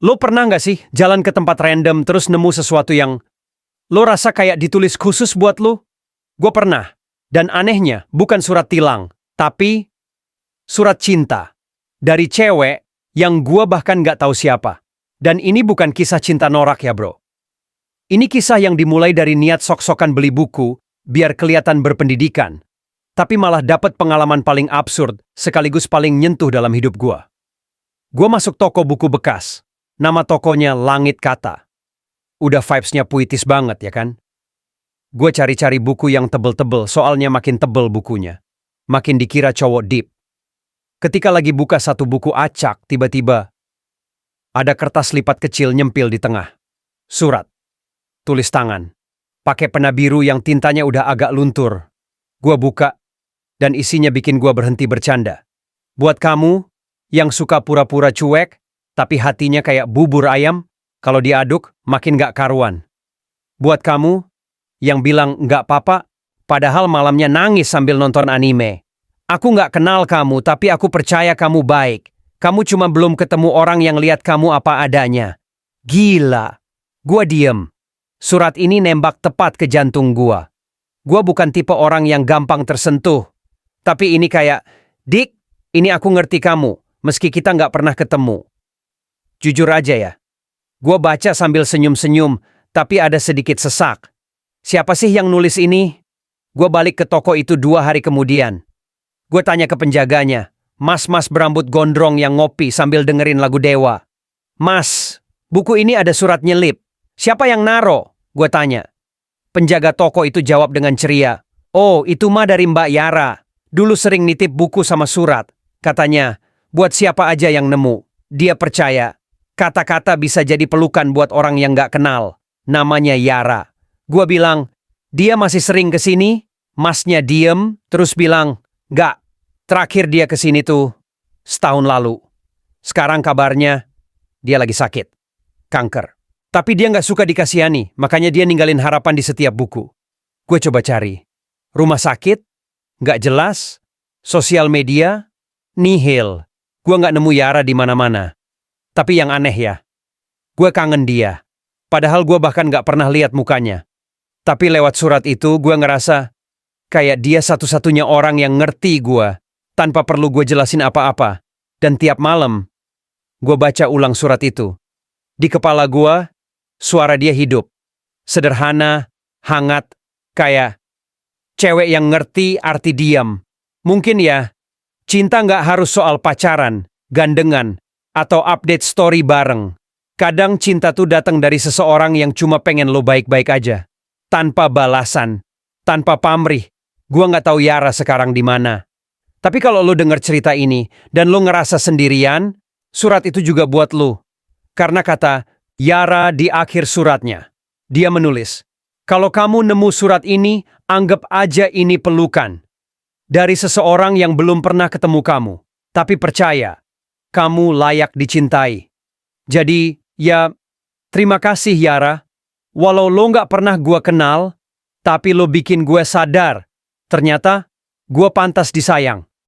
Lo pernah nggak sih jalan ke tempat random terus nemu sesuatu yang lo rasa kayak ditulis khusus buat lo? Gue pernah. Dan anehnya bukan surat tilang, tapi surat cinta. Dari cewek yang gue bahkan nggak tahu siapa. Dan ini bukan kisah cinta norak ya bro. Ini kisah yang dimulai dari niat sok-sokan beli buku biar kelihatan berpendidikan. Tapi malah dapat pengalaman paling absurd sekaligus paling nyentuh dalam hidup gue. Gue masuk toko buku bekas. Nama tokonya Langit Kata. Udah vibes-nya puitis banget ya kan? Gue cari-cari buku yang tebel-tebel, soalnya makin tebel bukunya. Makin dikira cowok deep. Ketika lagi buka satu buku acak, tiba-tiba ada kertas lipat kecil nyempil di tengah. Surat. Tulis tangan. Pakai pena biru yang tintanya udah agak luntur. Gue buka, dan isinya bikin gue berhenti bercanda. Buat kamu yang suka pura-pura cuek, tapi hatinya kayak bubur ayam, kalau diaduk makin gak karuan. Buat kamu yang bilang nggak apa-apa, padahal malamnya nangis sambil nonton anime. Aku nggak kenal kamu, tapi aku percaya kamu baik. Kamu cuma belum ketemu orang yang lihat kamu apa adanya. Gila. Gua diem. Surat ini nembak tepat ke jantung gua. Gua bukan tipe orang yang gampang tersentuh. Tapi ini kayak, Dik, ini aku ngerti kamu, meski kita nggak pernah ketemu. Jujur aja ya. Gua baca sambil senyum-senyum, tapi ada sedikit sesak. Siapa sih yang nulis ini? Gue balik ke toko itu 2 hari kemudian. Gue tanya ke penjaganya, mas-mas berambut gondrong yang ngopi sambil dengerin lagu Dewa. Mas, buku ini ada surat nyelip. Siapa yang naro? Gue tanya. Penjaga toko itu jawab dengan ceria. Oh, itu mah dari Mbak Yara. Dulu sering nitip buku sama surat. Katanya, buat siapa aja yang nemu. Dia percaya, kata-kata bisa jadi pelukan buat orang yang gak kenal. Namanya Yara. Gua bilang, dia masih sering kesini? Masnya diem, terus bilang, nggak. Terakhir dia kesini tuh setahun lalu. Sekarang kabarnya, dia lagi sakit. Kanker. Tapi dia nggak suka dikasihani, makanya dia ninggalin harapan di setiap buku. Gue coba cari. Rumah sakit? Nggak jelas. Sosial media? Nihil. Gue nggak nemu Yara di mana-mana. Tapi yang aneh ya, gue kangen dia. Padahal gue bahkan nggak pernah lihat mukanya. Tapi lewat surat itu gue ngerasa kayak dia satu-satunya orang yang ngerti gue tanpa perlu gue jelasin apa-apa. Dan tiap malam gue baca ulang surat itu. Di kepala gue, suara dia hidup. Sederhana, hangat, kayak cewek yang ngerti arti diam. Mungkin ya, cinta nggak harus soal pacaran, gandengan, atau update story bareng. Kadang cinta tuh datang dari seseorang yang cuma pengen lo baik-baik aja. Tanpa balasan, tanpa pamrih. Gua nggak tahu Yara sekarang di mana. Tapi kalau lo denger cerita ini dan lo ngerasa sendirian, surat itu juga buat lo. Karena kata Yara di akhir suratnya. Dia menulis, kalau kamu nemu surat ini, anggap aja ini pelukan. Dari seseorang yang belum pernah ketemu kamu. Tapi percaya, kamu layak dicintai. Jadi, ya, terima kasih Yara. Walau lo nggak pernah gue kenal, tapi lo bikin gue sadar. Ternyata, gue pantas disayang.